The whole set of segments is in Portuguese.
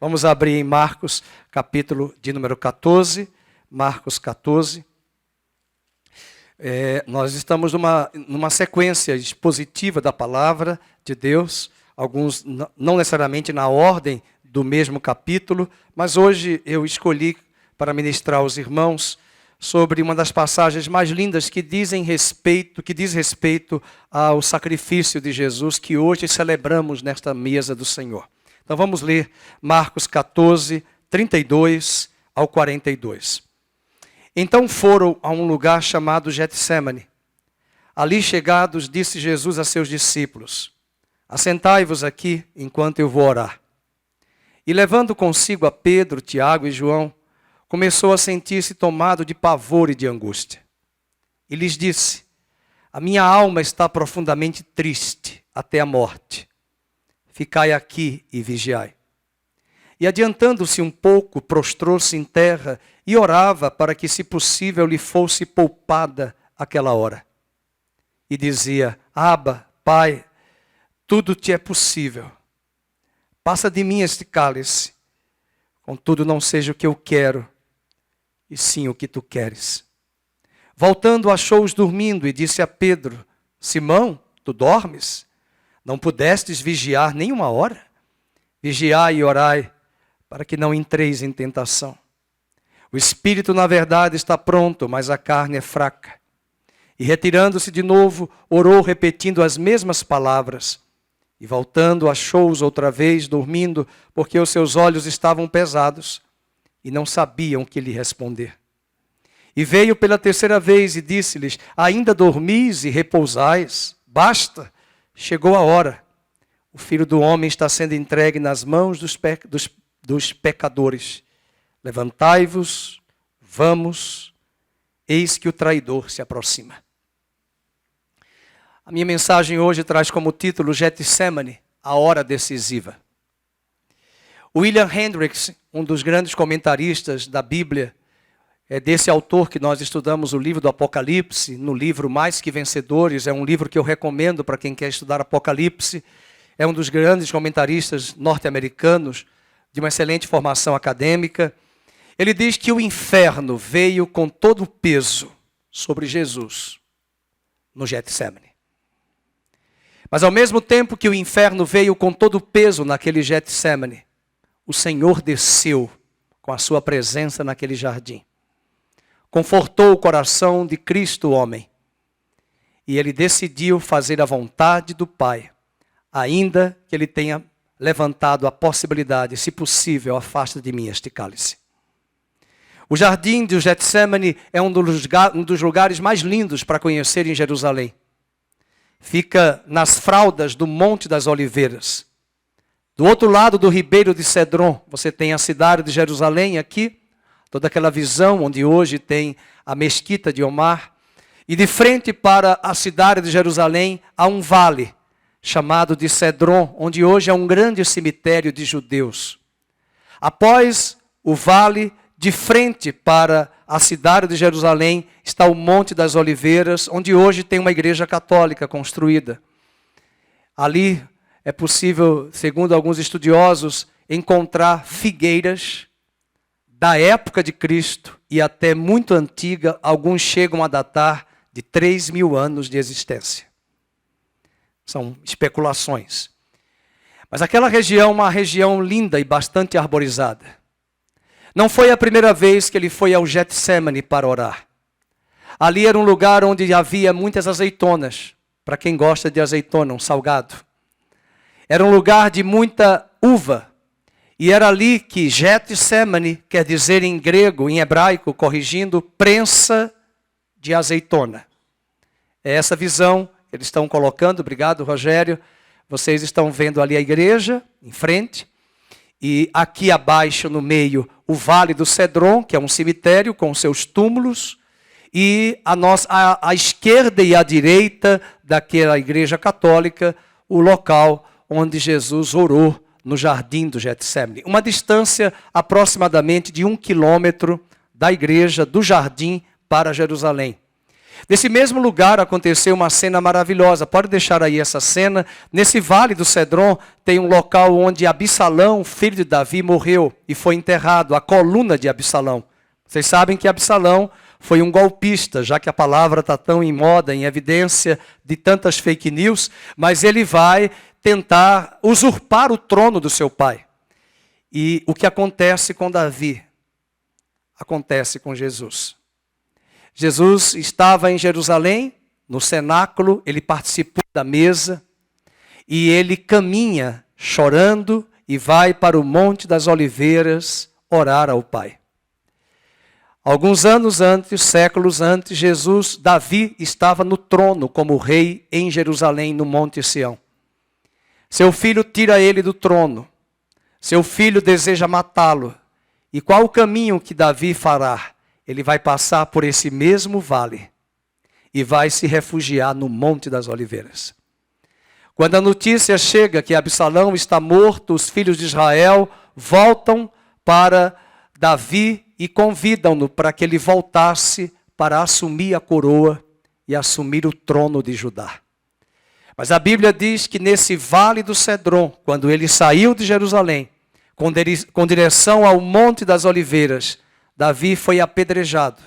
Vamos abrir em Marcos, capítulo de número 14. Marcos 14. Nós estamos numa sequência expositiva da palavra de Deus. Alguns não necessariamente na ordem do mesmo capítulo, mas hoje eu escolhi para ministrar aos irmãos sobre uma das passagens mais lindas que diz respeito ao sacrifício de Jesus que hoje celebramos nesta mesa do Senhor. Então vamos ler Marcos 14, 32 ao 42. Então foram a um lugar chamado Getsêmani. Ali chegados, disse Jesus a seus discípulos: assentai-vos aqui enquanto eu vou orar. E levando consigo a Pedro, Tiago e João, começou a sentir-se tomado de pavor e de angústia. E lhes disse: a minha alma está profundamente triste até a morte. Ficai aqui e vigiai. E adiantando-se um pouco, prostrou-se em terra e orava para que, se possível, lhe fosse poupada aquela hora. E dizia: Abba, Pai, tudo te é possível. Passa de mim este cálice. Contudo, não seja o que eu quero, e sim o que tu queres. Voltando, achou-os dormindo e disse a Pedro: Simão, tu dormes? Não pudestes vigiar nem uma hora? Vigiai e orai, para que não entreis em tentação. O espírito, na verdade, está pronto, mas a carne é fraca. E retirando-se de novo, orou repetindo as mesmas palavras. E voltando, achou-os outra vez dormindo, porque os seus olhos estavam pesados, e não sabiam o que lhe responder. E veio pela terceira vez e disse-lhes: ainda dormis e repousais? Basta, chegou a hora. O Filho do Homem está sendo entregue nas mãos dos pecadores. Levantai-vos, vamos, eis que o traidor se aproxima. A minha mensagem hoje traz como título Getsêmani, a hora decisiva. William Hendricks, um dos grandes comentaristas da Bíblia, é desse autor que nós estudamos o livro do Apocalipse, no livro Mais que Vencedores, é um livro que eu recomendo para quem quer estudar Apocalipse, é um dos grandes comentaristas norte-americanos, de uma excelente formação acadêmica. Ele diz que o inferno veio com todo o peso sobre Jesus no Getsêmani. Mas ao mesmo tempo que o inferno veio com todo o peso naquele Getsêmani, o Senhor desceu com a sua presença naquele jardim. Confortou o coração de Cristo, homem. E ele decidiu fazer a vontade do Pai, ainda que ele tenha levantado a possibilidade, se possível, afasta de mim este cálice. O jardim do Getsêmani é um dos lugares mais lindos para conhecer em Jerusalém. Fica nas fraldas do Monte das Oliveiras. Do outro lado do ribeiro de Cedron, você tem a cidade de Jerusalém aqui, toda aquela visão onde hoje tem a mesquita de Omar. E de frente para a cidade de Jerusalém há um vale chamado de Cedron, onde hoje é um grande cemitério de judeus. Após o vale, de frente para a cidade de Jerusalém, está o Monte das Oliveiras, onde hoje tem uma igreja católica construída. Ali é possível, segundo alguns estudiosos, encontrar figueiras da época de Cristo e até muito antiga, alguns chegam a datar de 3.000 anos de existência. São especulações. Mas aquela região é uma região linda e bastante arborizada. Não foi a primeira vez que ele foi ao Getsêmani para orar. Ali era um lugar onde havia muitas azeitonas. Para quem gosta de azeitona, um salgado. Era um lugar de muita uva. E era ali que Getsêmani quer dizer em grego, em hebraico, corrigindo, prensa de azeitona. É essa visão que eles estão colocando. Obrigado, Rogério. Vocês estão vendo ali a igreja, em frente. E aqui abaixo, no meio, o Vale do Cedron, que é um cemitério com seus túmulos. E à esquerda e à direita daquela igreja católica, o local onde Jesus orou no jardim do Getsêmani. Uma distância aproximadamente de 1 quilômetro da igreja, do jardim para Jerusalém. Nesse mesmo lugar aconteceu uma cena maravilhosa. Pode deixar aí essa cena. Nesse vale do Cedron tem um local onde Absalão, filho de Davi, morreu e foi enterrado, a coluna de Absalão. Vocês sabem que Absalão foi um golpista, já que a palavra está tão em moda, em evidência de tantas fake news, mas ele vai tentar usurpar o trono do seu pai. E o que acontece com Davi, acontece com Jesus. Jesus estava em Jerusalém, no cenáculo, ele participou da mesa, e ele caminha chorando e vai para o Monte das Oliveiras orar ao Pai. Alguns anos antes, séculos antes, Davi estava no trono como rei em Jerusalém, no Monte Sião. Seu filho tira ele do trono. Seu filho deseja matá-lo. E qual o caminho que Davi fará? Ele vai passar por esse mesmo vale e vai se refugiar no Monte das Oliveiras. Quando a notícia chega que Absalão está morto, os filhos de Israel voltam para Davi e convidam-no para que ele voltasse para assumir a coroa e assumir o trono de Judá. Mas a Bíblia diz que nesse vale do Cedron, quando ele saiu de Jerusalém, com direção ao Monte das Oliveiras, Davi foi apedrejado,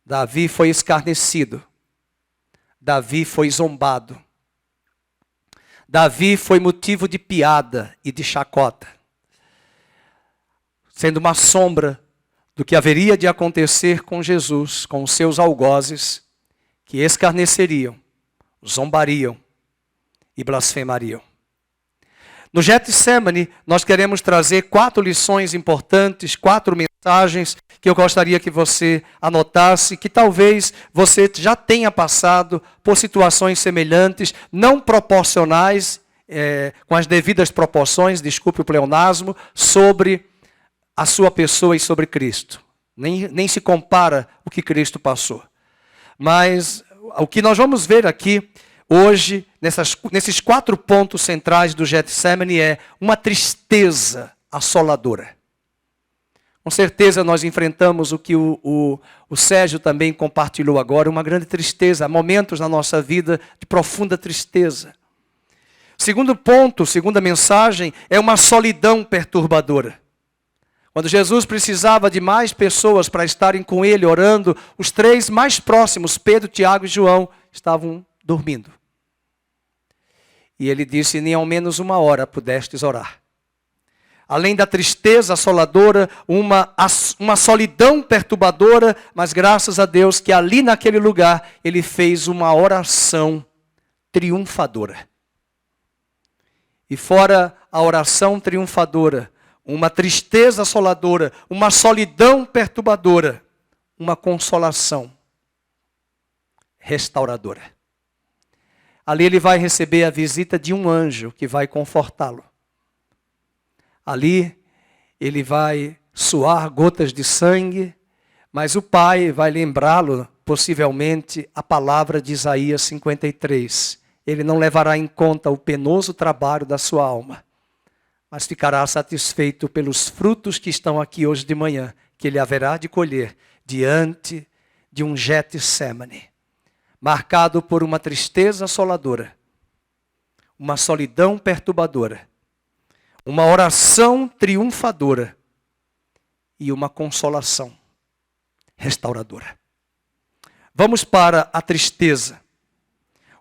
Davi foi escarnecido, Davi foi zombado, Davi foi motivo de piada e de chacota, sendo uma sombra do que haveria de acontecer com Jesus, com os seus algozes, que escarneceriam, zombariam e blasfemariam. No Getsemane, nós queremos trazer 4 lições importantes, 4 mensagens que eu gostaria que você anotasse, que talvez você já tenha passado por situações semelhantes, não proporcionais, com as devidas proporções, desculpe o pleonasmo, sobre a sua pessoa e sobre Cristo. Nem se compara o que Cristo passou. Mas o que nós vamos ver aqui hoje, nesses 4 pontos centrais do Getsemane, é uma tristeza assoladora. Com certeza nós enfrentamos o que o Sérgio também compartilhou agora, uma grande tristeza, momentos na nossa vida de profunda tristeza. Segundo ponto, segunda mensagem, é uma solidão perturbadora. Quando Jesus precisava de mais pessoas para estarem com ele orando, os 3 mais próximos, Pedro, Tiago e João, estavam dormindo. E ele disse, nem ao menos 1 hora pudestes orar. Além da tristeza assoladora, uma solidão perturbadora, mas graças a Deus que ali naquele lugar, ele fez uma oração triunfadora. E fora a oração triunfadora, uma tristeza assoladora, uma solidão perturbadora, uma consolação restauradora. Ali ele vai receber a visita de um anjo que vai confortá-lo. Ali ele vai suar gotas de sangue, mas o Pai vai lembrá-lo, possivelmente, a palavra de Isaías 53. Ele não levará em conta o penoso trabalho da sua alma, mas ficará satisfeito pelos frutos que estão aqui hoje de manhã, que ele haverá de colher diante de um Getsemane, marcado por uma tristeza assoladora, uma solidão perturbadora, uma oração triunfadora e uma consolação restauradora. Vamos para a tristeza.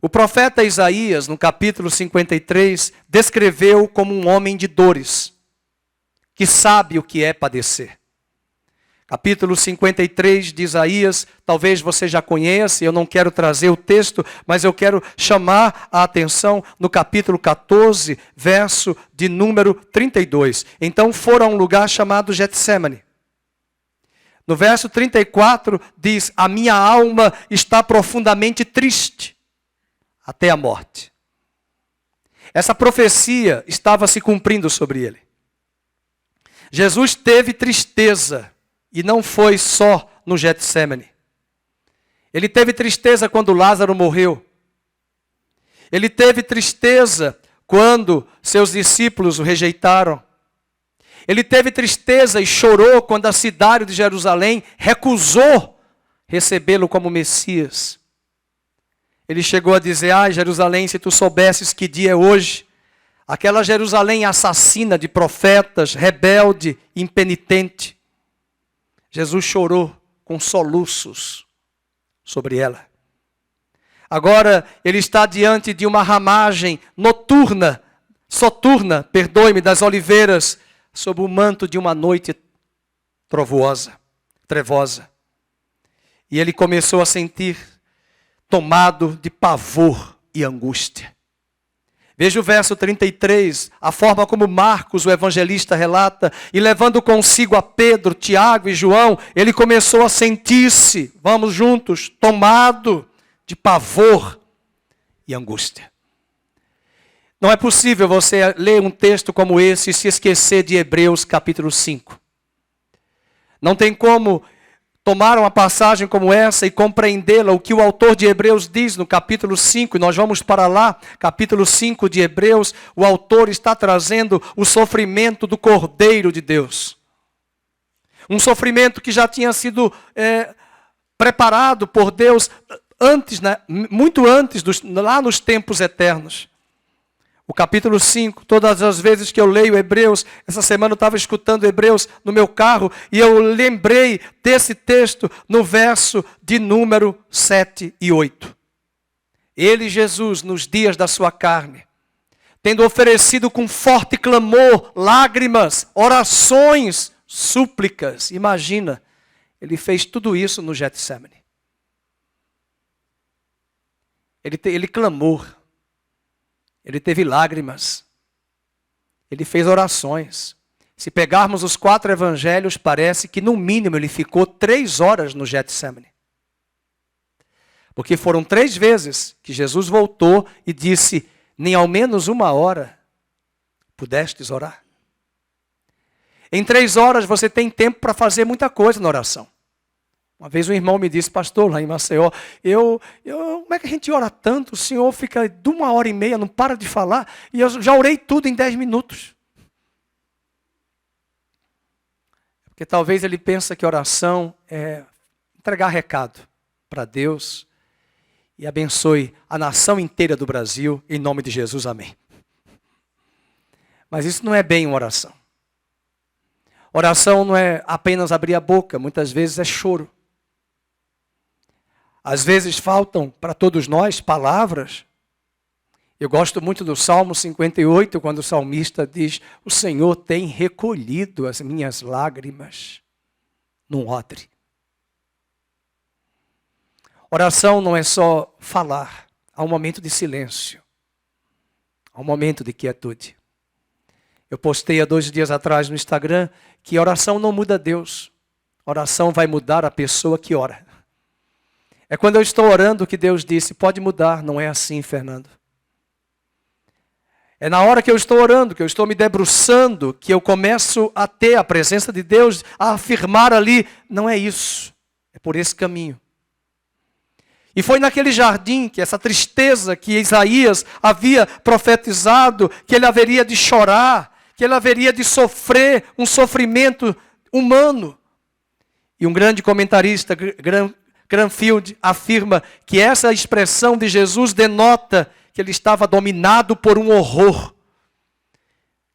O profeta Isaías, no capítulo 53, descreveu como um homem de dores, que sabe o que é padecer. Capítulo 53 de Isaías, talvez você já conheça, eu não quero trazer o texto, mas eu quero chamar a atenção no capítulo 14, verso de número 32. Então foram a um lugar chamado Getsemane. No verso 34 diz, a minha alma está profundamente triste, até a morte. Essa profecia estava se cumprindo sobre ele. Jesus teve tristeza, e não foi só no Getsemane. Ele teve tristeza quando Lázaro morreu. Ele teve tristeza quando seus discípulos o rejeitaram. Ele teve tristeza e chorou quando a cidade de Jerusalém recusou recebê-lo como Messias. Ele chegou a dizer: ai, Jerusalém, se tu soubesses que dia é hoje. Aquela Jerusalém assassina de profetas, rebelde, impenitente. Jesus chorou com soluços sobre ela. Agora ele está diante de uma ramagem soturna, das oliveiras, sob o manto de uma noite trevosa. E ele começou a sentir tomado de pavor e angústia. Veja o verso 33, a forma como Marcos, o evangelista, relata. E levando consigo a Pedro, Tiago e João, ele começou a sentir-se, vamos juntos, tomado de pavor e angústia. Não é possível você ler um texto como esse e se esquecer de Hebreus capítulo 5. Não tem como tomar uma passagem como essa e compreendê-la, o que o autor de Hebreus diz no capítulo 5, e nós vamos para lá, capítulo 5 de Hebreus, o autor está trazendo o sofrimento do Cordeiro de Deus. Um sofrimento que já tinha sido preparado por Deus antes, né? Muito antes, lá nos tempos eternos. O capítulo 5, todas as vezes que eu leio Hebreus, essa semana eu estava escutando Hebreus no meu carro, e eu lembrei desse texto no verso de número 7 e 8. Ele, Jesus, nos dias da sua carne, tendo oferecido com forte clamor, lágrimas, orações, súplicas. Imagina, ele fez tudo isso no Getsemane. Ele clamou. Ele teve lágrimas. Ele fez orações. Se pegarmos os 4 evangelhos, parece que no mínimo ele ficou 3 horas no Getsemane. Porque foram 3 vezes que Jesus voltou e disse: nem ao menos 1 hora pudestes orar. Em 3 horas você tem tempo para fazer muita coisa na oração. Uma vez um irmão me disse: pastor, lá em Maceió, como é que a gente ora tanto? O senhor fica de 1h30, não para de falar, e eu já orei tudo em 10 minutos. Porque talvez ele pensa que oração é entregar recado para Deus e abençoe a nação inteira do Brasil, em nome de Jesus, amém. Mas isso não é bem uma oração. Oração não é apenas abrir a boca, muitas vezes é choro. Às vezes faltam para todos nós palavras. Eu gosto muito do Salmo 58, quando o salmista diz: o Senhor tem recolhido as minhas lágrimas num odre. Oração não é só falar, há um momento de silêncio, há um momento de quietude. Eu postei há 2 dias atrás no Instagram que oração não muda Deus, oração vai mudar a pessoa que ora. É quando eu estou orando que Deus disse: pode mudar, não é assim, Fernando. É na hora que eu estou orando, que eu estou me debruçando, que eu começo a ter a presença de Deus, a afirmar ali: não é isso, é por esse caminho. E foi naquele jardim que essa tristeza que Isaías havia profetizado, que ele haveria de chorar, que ele haveria de sofrer um sofrimento humano. E um grande comentarista, Granfield, afirma que essa expressão de Jesus denota que ele estava dominado por um horror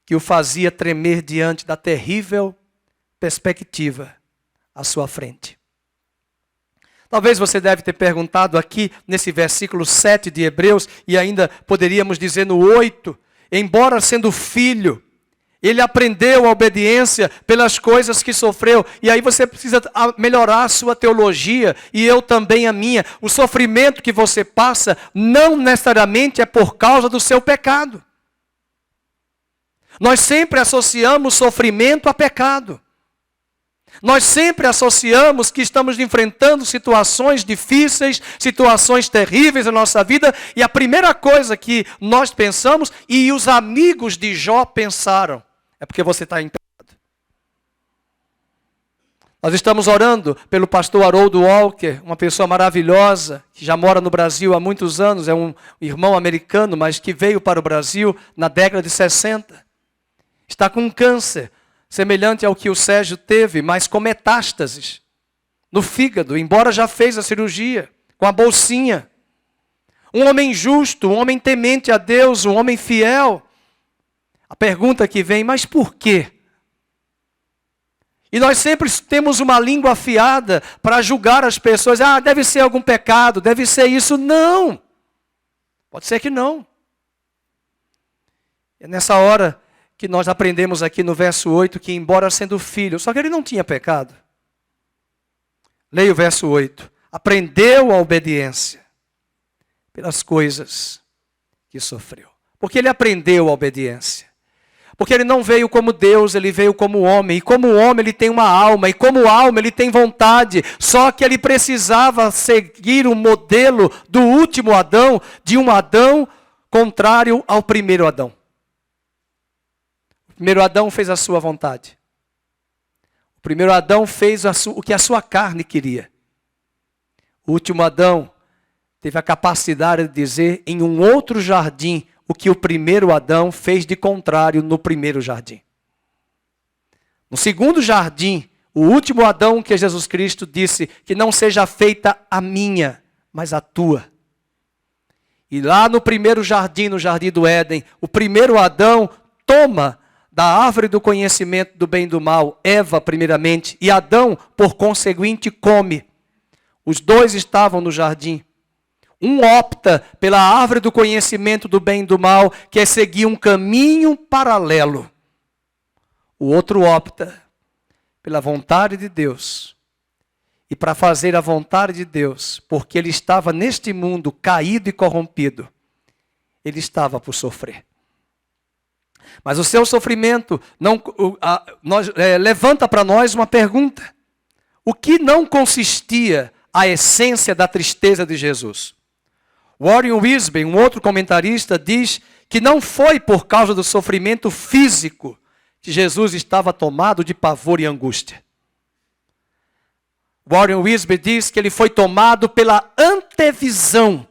que o fazia tremer diante da terrível perspectiva à sua frente. Talvez você deve ter perguntado aqui nesse versículo 7 de Hebreus, e ainda poderíamos dizer no 8, embora sendo filho, ele aprendeu a obediência pelas coisas que sofreu. E aí você precisa melhorar a sua teologia, e eu também a minha. O sofrimento que você passa não necessariamente é por causa do seu pecado. Nós sempre associamos sofrimento a pecado. Nós sempre associamos que estamos enfrentando situações difíceis, situações terríveis na nossa vida, e a primeira coisa que nós pensamos, e os amigos de Jó pensaram, é porque você está em pecado. Nós estamos orando pelo pastor Harold Walker, uma pessoa maravilhosa, que já mora no Brasil há muitos anos, é um irmão americano, mas que veio para o Brasil na década de 60. Está com câncer, semelhante ao que o Sérgio teve, mas com metástases. no fígado, embora já fez a cirurgia, com a bolsinha. Um homem justo, um homem temente a Deus, um homem fiel. A pergunta que vem, mas por quê? E nós sempre temos uma língua afiada para julgar as pessoas. Ah, deve ser algum pecado, deve ser isso. Não. Pode ser que não. É nessa hora que nós aprendemos aqui no verso 8 que, embora sendo filho, só que ele não tinha pecado. Leia o verso 8. Aprendeu a obediência pelas coisas que sofreu. Porque ele aprendeu a obediência. Porque ele não veio como Deus, ele veio como homem. E como homem ele tem uma alma. E como alma ele tem vontade. Só que ele precisava seguir o modelo do último Adão. De um Adão contrário ao primeiro Adão. O primeiro Adão fez a sua vontade. O primeiro Adão fez o que a sua carne queria. O último Adão teve a capacidade de dizer em um outro jardim o que o primeiro Adão fez de contrário no primeiro jardim. No segundo jardim, o último Adão que Jesus Cristo disse que não seja feita a minha, mas a tua. E lá no primeiro jardim, no jardim do Éden, o primeiro Adão toma da árvore do conhecimento do bem e do mal, Eva primeiramente, e Adão, por conseguinte, come. Os dois estavam no jardim. Um opta pela árvore do conhecimento do bem e do mal, que é seguir um caminho paralelo. O outro opta pela vontade de Deus. E para fazer a vontade de Deus, porque ele estava neste mundo caído e corrompido, ele estava por sofrer. Mas o seu sofrimento levanta para nós uma pergunta. O que não consistia a essência da tristeza de Jesus? Warren Wiersbe, um outro comentarista, diz que não foi por causa do sofrimento físico que Jesus estava tomado de pavor e angústia. Warren Wiersbe diz que ele foi tomado pela antevisão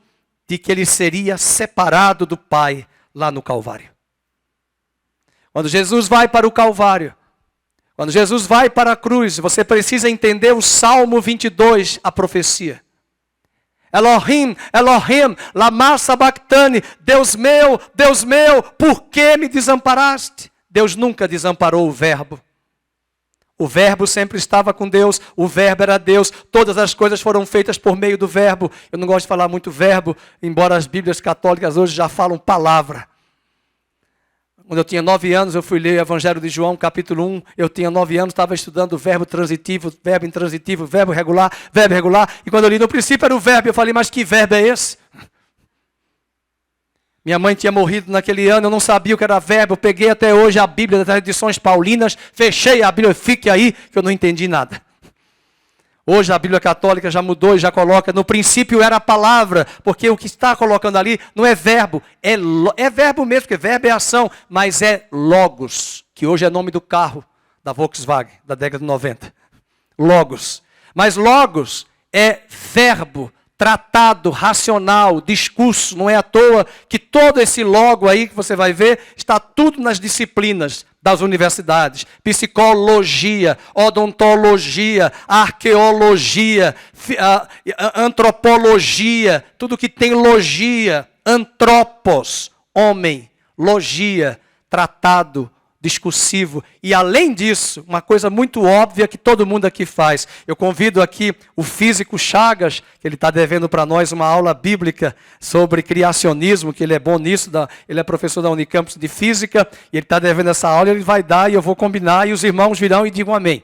de que ele seria separado do Pai lá no Calvário. Quando Jesus vai para o Calvário, quando Jesus vai para a cruz, você precisa entender o Salmo 22, a profecia. Elohim, Elohim, lama sabachthani, Deus meu, por que me desamparaste? Deus nunca desamparou o Verbo. O Verbo sempre estava com Deus, o Verbo era Deus, todas as coisas foram feitas por meio do Verbo. Eu não gosto de falar muito verbo, embora as Bíblias católicas hoje já falam palavra. Quando eu tinha 9 anos, eu fui ler o Evangelho de João, capítulo 1. Eu tinha 9 anos, estava estudando o verbo transitivo, verbo intransitivo, verbo regular. E quando eu li no princípio era o verbo, eu falei, mas que verbo é esse? Minha mãe tinha morrido naquele ano, eu não sabia o que era verbo. Eu peguei até hoje a Bíblia das edições paulinas, fechei a Bíblia, fique aí, que eu não entendi nada. Hoje a Bíblia Católica já mudou e já coloca, no princípio era a palavra, porque o que está colocando ali não é verbo, é verbo mesmo, porque verbo é ação, mas é logos, que hoje é nome do carro da Volkswagen, da década de 90. Logos. Mas logos é verbo, tratado, racional, discurso. Não é à toa que todo esse logo aí que você vai ver, está tudo nas disciplinas das universidades. Psicologia, odontologia, arqueologia, antropologia, tudo que tem logia, antropos, homem, logia, tratado, discursivo. E além disso, uma coisa muito óbvia que todo mundo aqui faz. Eu convido aqui o físico Chagas, que ele está devendo para nós uma aula bíblica sobre criacionismo, que ele é bom nisso, ele é professor da Unicamp de Física, e ele está devendo essa aula, ele vai dar e eu vou combinar, e os irmãos virão e digam amém.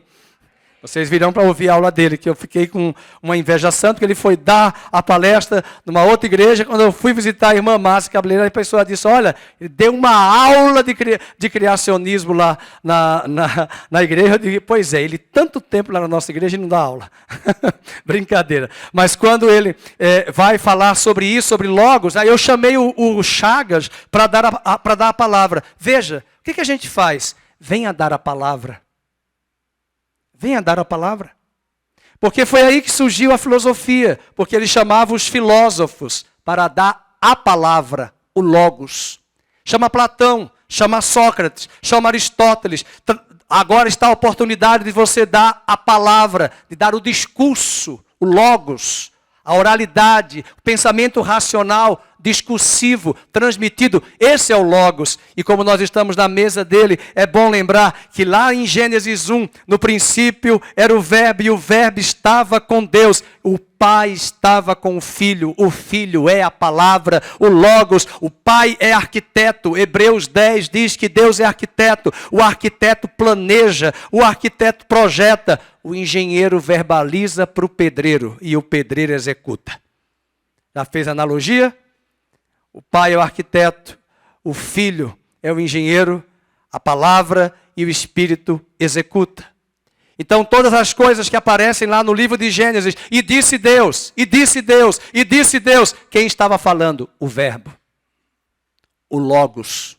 Vocês virão para ouvir a aula dele, que eu fiquei com uma inveja santa, que ele foi dar a palestra numa outra igreja. Quando eu fui visitar a irmã Márcia Cabeleira, a pessoa disse, olha, ele deu uma aula de criacionismo lá na igreja. Eu disse, pois é, ele tanto tempo lá na nossa igreja e não dá aula. Brincadeira. Mas quando ele vai falar sobre isso, sobre logos, aí eu chamei o Chagas para dar a palavra. Veja, o que a gente faz? Venha dar a palavra. Venha dar a palavra. Porque foi aí que surgiu a filosofia. Porque ele chamava os filósofos para dar a palavra, o logos. Chama Platão, chama Sócrates, chama Aristóteles. Agora está a oportunidade de você dar a palavra, de dar o discurso, o logos, a oralidade, o pensamento racional, discursivo, transmitido. Esse é o logos. E como nós estamos na mesa dele, é bom lembrar que lá em Gênesis 1, no princípio era o verbo, e o verbo estava com Deus. O Pai estava com o Filho é a palavra, o logos. O Pai é arquiteto. Hebreus 10 diz que Deus é arquiteto. O arquiteto planeja, o arquiteto projeta. O engenheiro verbaliza para o pedreiro e o pedreiro executa. Já fez a analogia? O Pai é o arquiteto, o Filho é o engenheiro, a palavra e o Espírito executa. Então todas as coisas que aparecem lá no livro de Gênesis, e disse Deus, e disse Deus, e disse Deus, quem estava falando? O verbo, o logos.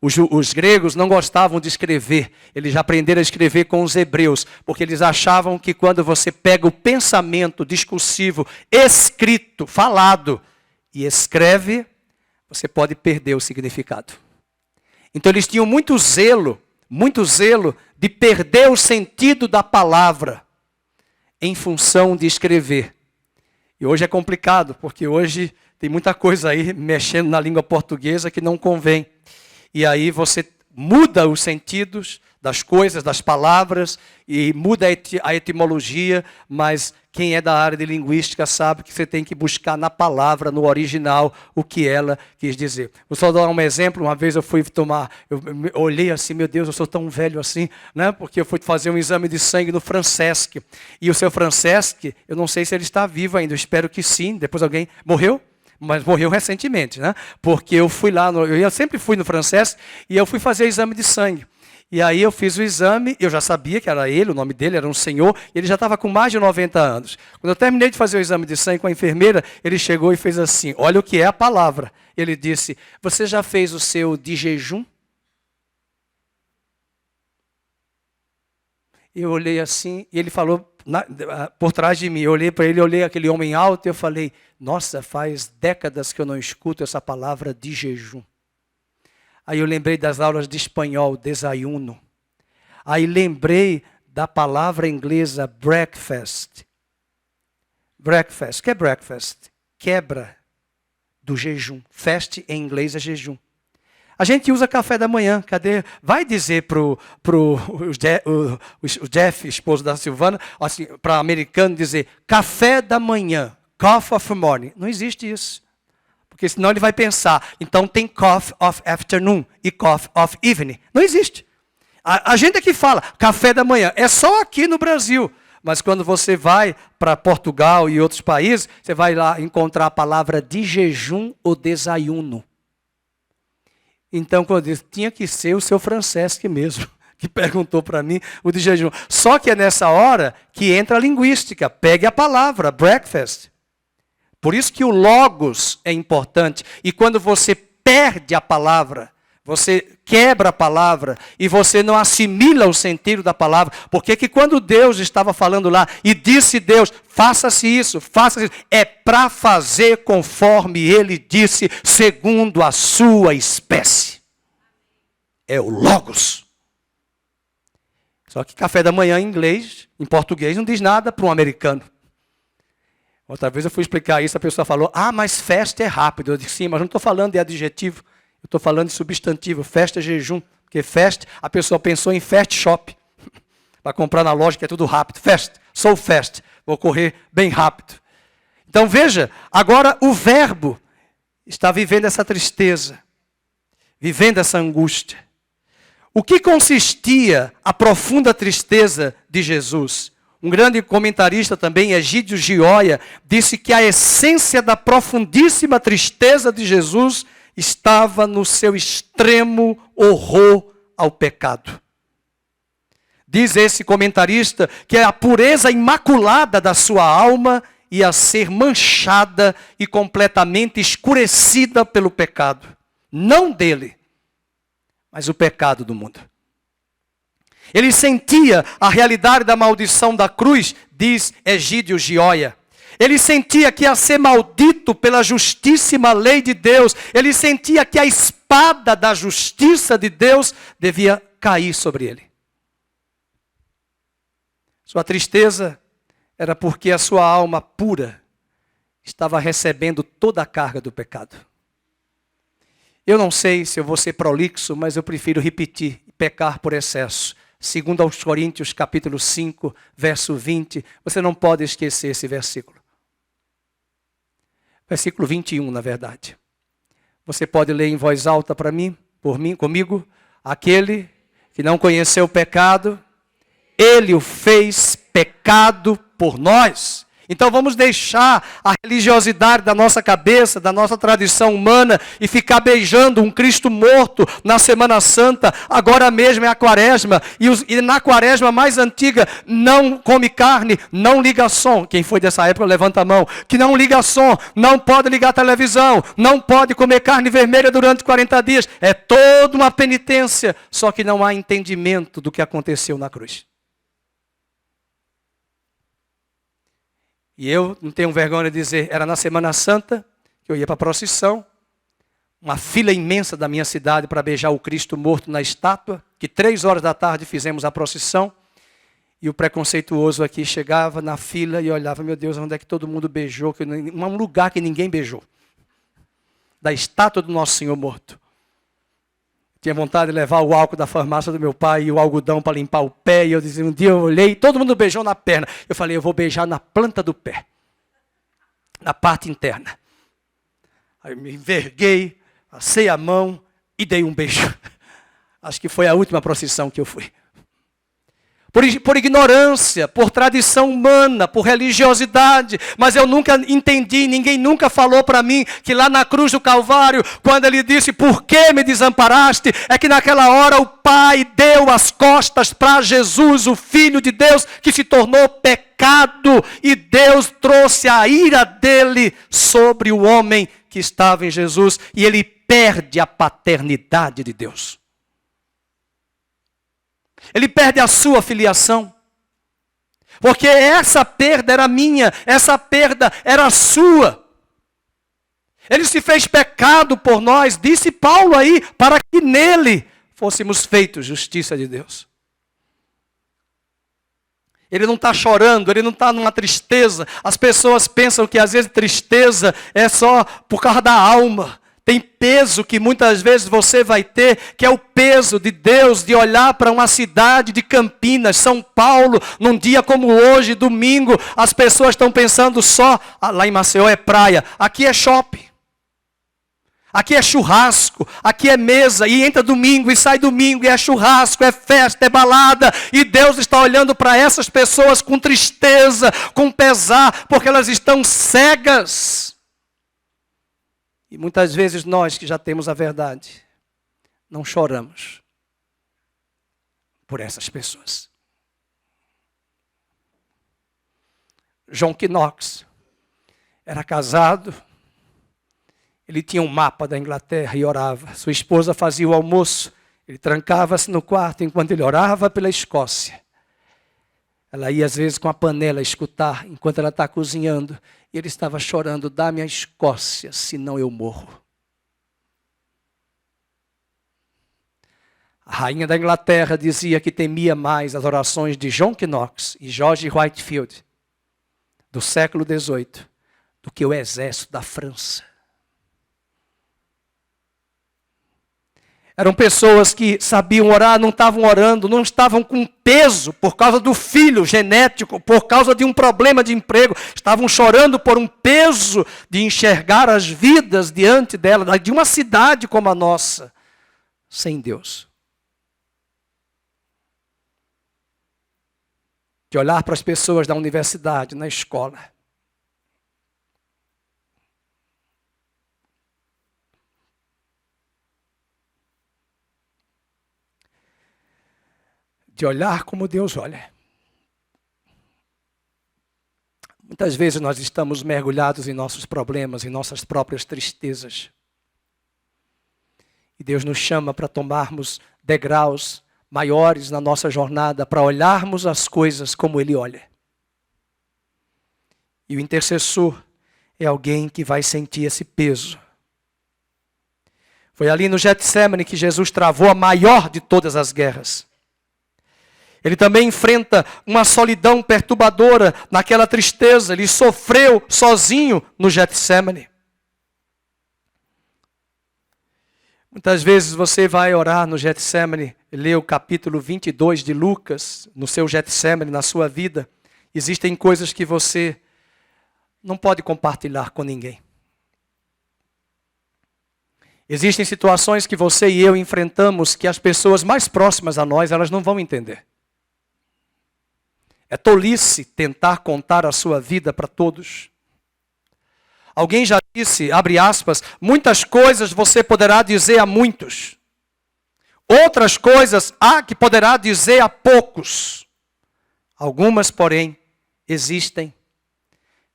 Os gregos não gostavam de escrever, eles já aprenderam a escrever com os hebreus, porque eles achavam que quando você pega o pensamento discursivo, escrito, falado, e escreve, você pode perder o significado. Então eles tinham muito zelo de perder o sentido da palavra em função de escrever. E hoje é complicado, porque hoje tem muita coisa aí mexendo na língua portuguesa que não convém. E aí você muda os sentidos das coisas, das palavras, e muda a etimologia, mas quem é da área de linguística sabe que você tem que buscar na palavra, no original, o que ela quis dizer. Vou só dar um exemplo. Uma vez eu olhei assim, meu Deus, eu sou tão velho assim, né? Porque eu fui fazer um exame de sangue no Francesc. E o seu Francesc, eu não sei se ele está vivo ainda, eu espero que sim. Depois alguém morreu? Mas morreu recentemente, né? Porque eu fui lá, eu sempre fui no Francesc, e eu fui fazer exame de sangue. E aí eu fiz o exame, eu já sabia que era ele, o nome dele era um senhor, e ele já estava com mais de 90 anos. Quando eu terminei de fazer o exame de sangue com a enfermeira, ele chegou e fez assim, olha o que é a palavra. Ele disse, você já fez o seu de jejum? Eu olhei assim, e ele falou por trás de mim, eu olhei para ele, olhei aquele homem alto, e eu falei, nossa, faz décadas que eu não escuto essa palavra de jejum. Aí eu lembrei das aulas de espanhol, desayuno. Aí lembrei da palavra inglesa breakfast. Breakfast, o que é breakfast? Quebra do jejum. Fast em inglês é jejum. A gente usa café da manhã, cadê? Vai dizer para o Jeff, esposo da Silvana, assim, para americano dizer café da manhã, coffee of morning. Não existe isso. Porque senão ele vai pensar, então tem coffee of afternoon e coffee of evening. Não existe. A gente aqui fala café da manhã, é só aqui no Brasil. Mas quando você vai para Portugal e outros países, você vai lá encontrar a palavra de jejum ou desayuno. Então, quando eu disse, tinha que ser o seu Francesc mesmo, que perguntou para mim o de jejum. Só que é nessa hora que entra a linguística. Pegue a palavra, breakfast. Por isso que o logos é importante. E quando você perde a palavra, você quebra a palavra e você não assimila o sentido da palavra. Porque que quando Deus estava falando lá e disse Deus, faça-se isso, é para fazer conforme Ele disse, segundo a sua espécie. É o logos. Só que café da manhã em inglês, em português, não diz nada para um americano. Outra vez eu fui explicar isso, a pessoa falou, mas festa é rápido. Eu disse, sim, mas não estou falando de adjetivo. Eu estou falando de substantivo, festa é jejum. Porque festa, a pessoa pensou em fast shop. Para comprar na loja que é tudo rápido. Fast, sou fast, vou correr bem rápido. Então veja, agora o verbo está vivendo essa tristeza. Vivendo essa angústia. O que consistia a profunda tristeza de Jesus? Um grande comentarista também, Egídio Gioia, disse que a essência da profundíssima tristeza de Jesus estava no seu extremo horror ao pecado. Diz esse comentarista que a pureza imaculada da sua alma ia ser manchada e completamente escurecida pelo pecado. Não dele, mas o pecado do mundo. Ele sentia a realidade da maldição da cruz, diz Egídio Gioia. Ele sentia que ia ser maldito pela justíssima lei de Deus. Ele sentia que a espada da justiça de Deus devia cair sobre ele. Sua tristeza era porque a sua alma pura estava recebendo toda a carga do pecado. Eu não sei se eu vou ser prolixo, mas eu prefiro repetir, pecar por excesso. Segundo aos Coríntios, capítulo 5, verso 20, você não pode esquecer esse versículo. Versículo 21, na verdade. Você pode ler em voz alta para mim, comigo. Aquele que não conheceu o pecado, ele o fez pecado por nós. Então vamos deixar a religiosidade da nossa cabeça, da nossa tradição humana e ficar beijando um Cristo morto na Semana Santa. Agora mesmo é a Quaresma e na Quaresma mais antiga não come carne, não liga som. Quem foi dessa época levanta a mão. Que não liga som, não pode ligar a televisão, não pode comer carne vermelha durante 40 dias. É toda uma penitência, só que não há entendimento do que aconteceu na cruz. E eu não tenho vergonha de dizer, era na Semana Santa que eu ia para a procissão, uma fila imensa da minha cidade para beijar o Cristo morto na estátua, que 3 horas da tarde fizemos a procissão, e o preconceituoso aqui chegava na fila e olhava, meu Deus, onde é que todo mundo beijou? Um lugar que ninguém beijou, da estátua do Nosso Senhor morto. Tinha vontade de levar o álcool da farmácia do meu pai e o algodão para limpar o pé. E eu dizia, um dia eu olhei, todo mundo beijou na perna. Eu falei, eu vou beijar na planta do pé. Na parte interna. Aí eu me enverguei, passei a mão e dei um beijo. Acho que foi a última procissão que eu fui. Por ignorância, por tradição humana, por religiosidade. Mas eu nunca entendi, ninguém nunca falou para mim que lá na cruz do Calvário, quando ele disse, por que me desamparaste? É que naquela hora o Pai deu as costas para Jesus, o Filho de Deus, que se tornou pecado. E Deus trouxe a ira dele sobre o homem que estava em Jesus. E ele perde a paternidade de Deus. Ele perde a sua filiação. Porque essa perda era minha, essa perda era sua. Ele se fez pecado por nós, disse Paulo aí, para que nele fôssemos feitos justiça de Deus. Ele não está chorando, ele não está numa tristeza. As pessoas pensam que às vezes tristeza é só por causa da alma. Tem peso que muitas vezes você vai ter, que é o peso de Deus, de olhar para uma cidade de Campinas, São Paulo, num dia como hoje, domingo, as pessoas estão pensando só, lá em Maceió é praia, aqui é shopping, aqui é churrasco, aqui é mesa, e entra domingo e sai domingo, e é churrasco, é festa, é balada, e Deus está olhando para essas pessoas com tristeza, com pesar, porque elas estão cegas. E muitas vezes nós que já temos a verdade, não choramos por essas pessoas. John Knox era casado, ele tinha um mapa da Inglaterra e orava. Sua esposa fazia o almoço, ele trancava-se no quarto enquanto ele orava pela Escócia. Ela ia às vezes com a panela escutar enquanto ela está cozinhando. E ele estava chorando, dá-me a Escócia, senão eu morro. A rainha da Inglaterra dizia que temia mais as orações de John Knox e George Whitefield, do século XVIII, do que o exército da França. Eram pessoas que sabiam orar, não estavam orando, não estavam com peso por causa do filho genético, por causa de um problema de emprego. Estavam chorando por um peso de enxergar as vidas diante dela, de uma cidade como a nossa, sem Deus. De olhar para as pessoas da universidade, na escola. De olhar como Deus olha. Muitas vezes nós estamos mergulhados em nossos problemas, em nossas próprias tristezas. E Deus nos chama para tomarmos degraus maiores na nossa jornada, para olharmos as coisas como Ele olha. E o intercessor é alguém que vai sentir esse peso. Foi ali no Getsemane que Jesus travou a maior de todas as guerras. Ele também enfrenta uma solidão perturbadora naquela tristeza. Ele sofreu sozinho no Getsemane. Muitas vezes você vai orar no Getsemane, lê o capítulo 22 de Lucas, no seu Getsemane, na sua vida. Existem coisas que você não pode compartilhar com ninguém. Existem situações que você e eu enfrentamos que as pessoas mais próximas a nós, elas não vão entender. É tolice tentar contar a sua vida para todos. Alguém já disse, abre aspas, muitas coisas você poderá dizer a muitos. Outras coisas há que poderá dizer a poucos. Algumas, porém, existem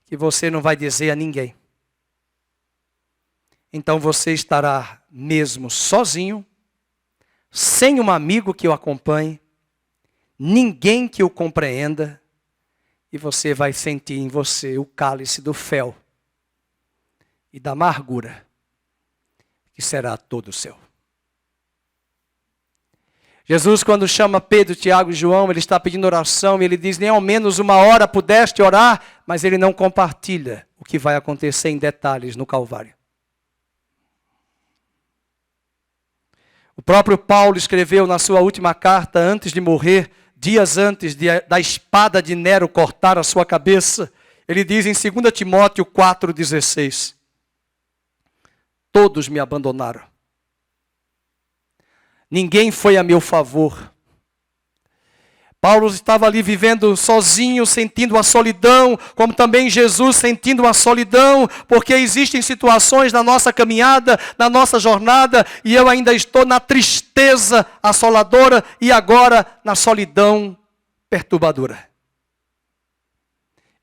que você não vai dizer a ninguém. Então você estará mesmo sozinho, sem um amigo que o acompanhe, ninguém que o compreenda, e você vai sentir em você o cálice do fel e da amargura, que será todo seu. Jesus, quando chama Pedro, Tiago e João, ele está pedindo oração, e ele diz, nem ao menos uma hora pudeste orar, mas ele não compartilha o que vai acontecer em detalhes no Calvário. O próprio Paulo escreveu na sua última carta, antes de morrer, dias antes da espada de Nero cortar a sua cabeça, ele diz em 2 Timóteo 4,16, todos me abandonaram. Ninguém foi a meu favor. Paulo estava ali vivendo sozinho, sentindo a solidão, como também Jesus sentindo a solidão, porque existem situações na nossa caminhada, na nossa jornada, e eu ainda estou na tristeza assoladora e agora na solidão perturbadora.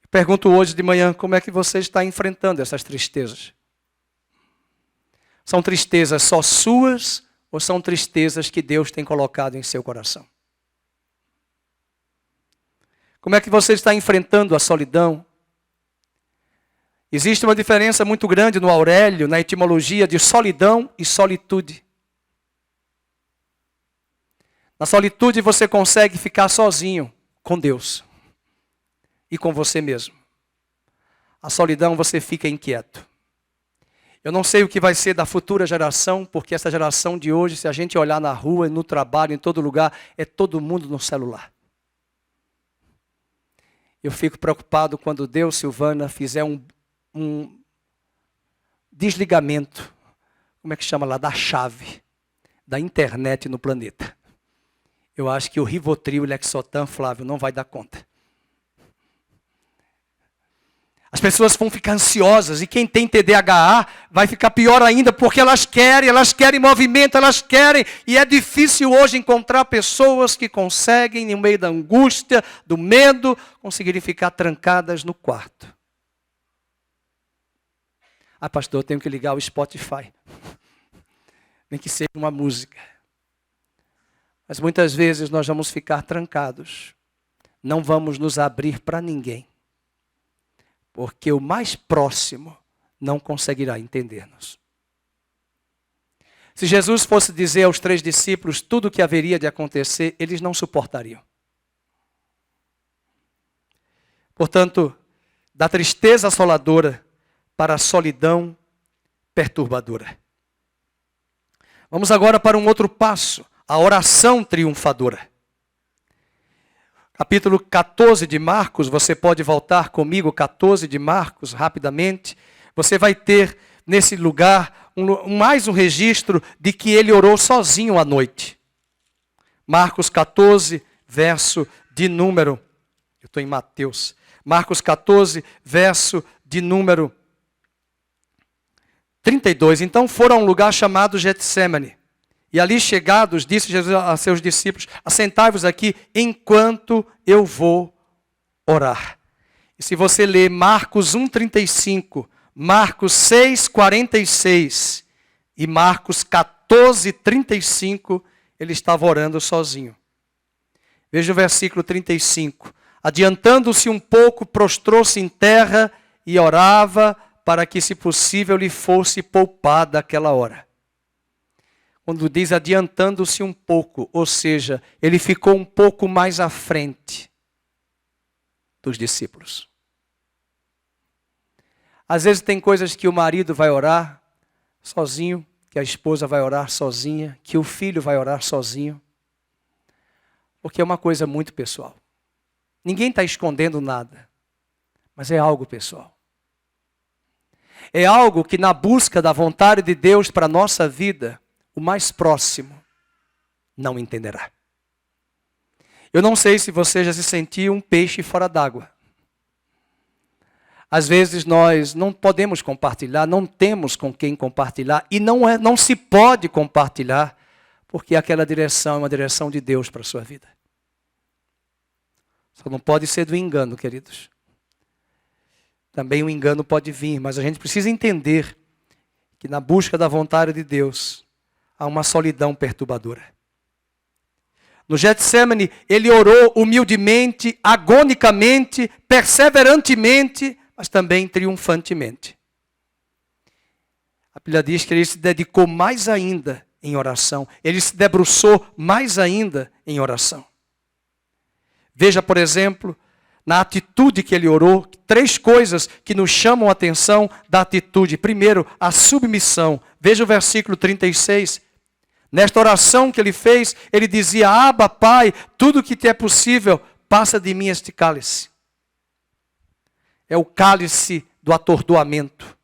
Pergunto hoje de manhã, como é que você está enfrentando essas tristezas? São tristezas só suas ou são tristezas que Deus tem colocado em seu coração? Como é que você está enfrentando a solidão? Existe uma diferença muito grande no Aurélio, na etimologia de solidão e solitude. Na solitude você consegue ficar sozinho com Deus e com você mesmo. A solidão você fica inquieto. Eu não sei o que vai ser da futura geração, porque essa geração de hoje, se a gente olhar na rua, no trabalho, em todo lugar, é todo mundo no celular. Eu fico preocupado quando Deus, Silvana, fizer um desligamento, como é que chama lá, da chave da internet no planeta. Eu acho que o Rivotril e o Lexotan, Flávio, não vai dar conta. As pessoas vão ficar ansiosas e quem tem TDAH vai ficar pior ainda porque elas querem movimento, elas querem. E é difícil hoje encontrar pessoas que conseguem, no meio da angústia, do medo, conseguirem ficar trancadas no quarto. Ah, pastor, eu tenho que ligar o Spotify. Nem que seja uma música. Mas muitas vezes nós vamos ficar trancados. Não vamos nos abrir para ninguém. Porque o mais próximo não conseguirá entender-nos. Se Jesus fosse dizer aos 3 discípulos tudo o que haveria de acontecer, eles não suportariam. Portanto, da tristeza assoladora para a solidão perturbadora. Vamos agora para um outro passo, a oração triunfadora. Capítulo 14 de Marcos, você pode voltar comigo, 14 de Marcos, rapidamente. Você vai ter nesse lugar mais um registro de que ele orou sozinho à noite. Marcos 14, verso de número... Eu estou em Mateus. Marcos 14, verso de número 32. Então foram a um lugar chamado Getsemane. E ali chegados, disse Jesus a seus discípulos, assentai-vos aqui enquanto eu vou orar. E se você ler Marcos 1,35, Marcos 6,46 e Marcos 14,35, ele estava orando sozinho. Veja o versículo 35. Adiantando-se um pouco, prostrou-se em terra e orava para que, se possível, lhe fosse poupada aquela hora. quando diz adiantando-se um pouco, ou seja, ele ficou um pouco mais à frente dos discípulos. Às vezes tem coisas que o marido vai orar sozinho, que a esposa vai orar sozinha, que o filho vai orar sozinho, porque é uma coisa muito pessoal. Ninguém está escondendo nada, mas é algo pessoal. É algo que na busca da vontade de Deus para a nossa vida, o mais próximo não entenderá. Eu não sei se você já se sentiu um peixe fora d'água. Às vezes nós não podemos compartilhar, não temos com quem compartilhar, e não se pode compartilhar, porque aquela direção é uma direção de Deus para a sua vida. Só não pode ser do engano, queridos. Também o engano pode vir, mas a gente precisa entender que na busca da vontade de Deus, há uma solidão perturbadora. No Getsemane, ele orou humildemente, agonicamente, perseverantemente, mas também triunfantemente. A Bíblia diz que ele se dedicou mais ainda em oração. Ele se debruçou mais ainda em oração. Veja, por exemplo, na atitude que ele orou, 3 coisas que nos chamam a atenção da atitude. Primeiro, a submissão. Veja o versículo 36. Nesta oração que ele fez, ele dizia: Abba, Pai, tudo que te é possível, passa de mim este cálice. É o cálice do atordoamento.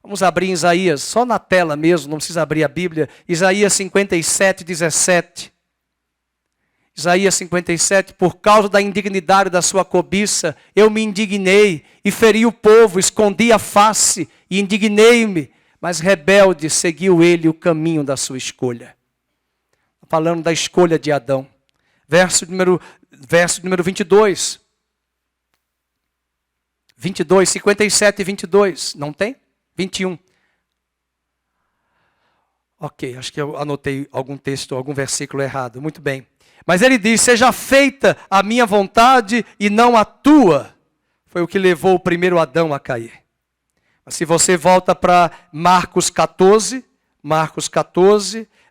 Vamos abrir em Isaías, só na tela mesmo, não precisa abrir a Bíblia. Isaías 57, 17. Isaías 57, por causa da indignidade da sua cobiça, eu me indignei e feri o povo, escondi a face e indignei-me, mas rebelde seguiu ele o caminho da sua escolha. Falando da escolha de Adão. Verso número 22. 22, 57 e 22. Não tem? 21. Ok, acho que eu anotei algum texto, algum versículo errado. Muito bem. Mas ele diz: seja feita a minha vontade e não a tua. Foi o que levou o primeiro Adão a cair. Mas se você volta para Marcos 14,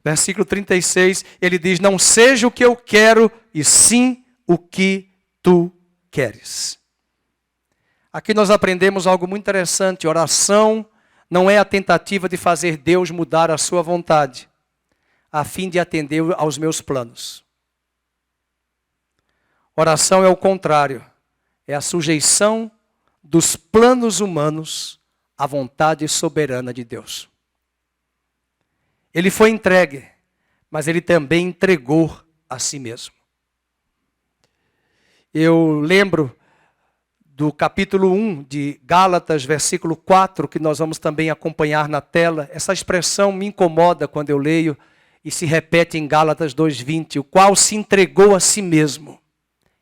versículo 36, ele diz: não seja o que eu quero, e sim o que tu queres. Aqui nós aprendemos algo muito interessante. Oração não é a tentativa de fazer Deus mudar a sua vontade, a fim de atender aos meus planos. Oração é o contrário. É a sujeição dos planos humanos à vontade soberana de Deus. Ele foi entregue, mas ele também entregou a si mesmo. Eu lembro do capítulo 1 de Gálatas, versículo 4, que nós vamos também acompanhar na tela. Essa expressão me incomoda quando eu leio e se repete em Gálatas 2:20, o qual se entregou a si mesmo.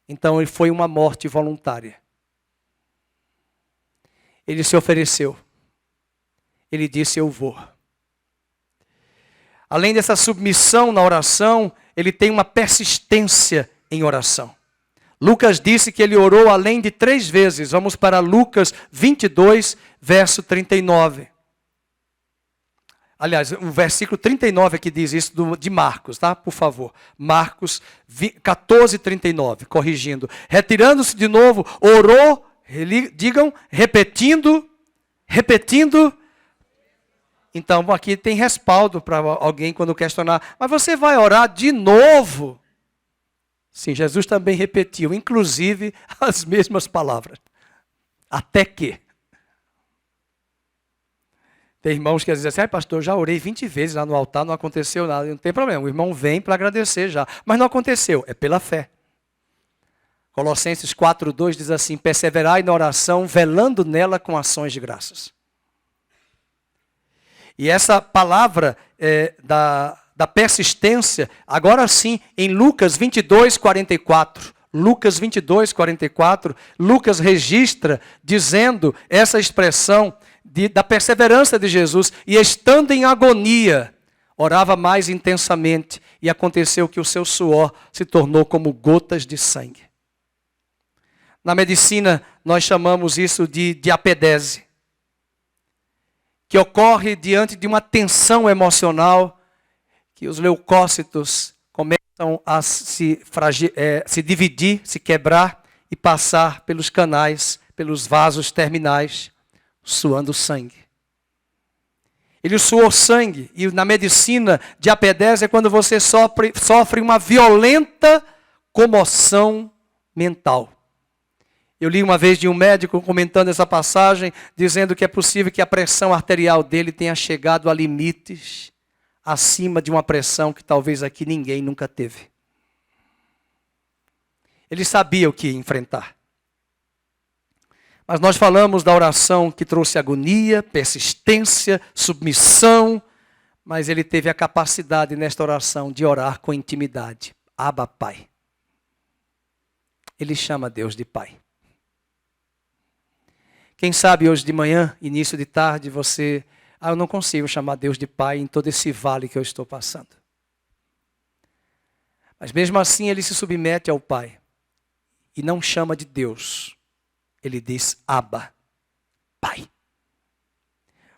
Então ele foi uma morte voluntária. Ele se ofereceu. Ele disse: eu vou. Além dessa submissão na oração, ele tem uma persistência em oração. Lucas disse que ele orou além de 3 vezes. Vamos para Lucas 22, verso 39. Aliás, o versículo 39 aqui diz isso de Marcos, tá? Por favor. Marcos 14, 39, corrigindo. Retirando-se de novo, orou, digam, repetindo. Então, aqui tem respaldo para alguém quando questionar. Mas você vai orar de novo? Sim, Jesus também repetiu, inclusive, as mesmas palavras. Até que. Tem irmãos que às vezes dizem assim: pastor, eu já orei 20 vezes lá no altar, não aconteceu nada. Não tem problema, o irmão vem para agradecer já. Mas não aconteceu, é pela fé. Colossenses 4:2 diz assim: perseverai na oração, velando nela com ações de graças. E essa palavra da persistência, agora sim, em Lucas 22, 44. Lucas 22, 44, Lucas registra dizendo essa expressão da perseverança de Jesus. E estando em agonia, orava mais intensamente. E aconteceu que o seu suor se tornou como gotas de sangue. Na medicina, nós chamamos isso de diapedese, que ocorre diante de uma tensão emocional que os leucócitos começam a se dividir, se quebrar e passar pelos canais, pelos vasos terminais, suando sangue. Ele suou sangue, e na medicina de Apedés é quando você sofre uma violenta comoção mental. Eu li uma vez de um médico comentando essa passagem, dizendo que é possível que a pressão arterial dele tenha chegado a limites acima de uma pressão que talvez aqui ninguém nunca teve. Ele sabia o que ia enfrentar. Mas nós falamos da oração que trouxe agonia, persistência, submissão, mas ele teve a capacidade nesta oração de orar com intimidade. Abba, Pai. Ele chama Deus de Pai. Quem sabe hoje de manhã, início de tarde, você... eu não consigo chamar Deus de Pai em todo esse vale que eu estou passando. Mas mesmo assim ele se submete ao Pai. E não chama de Deus. Ele diz Abba, Pai.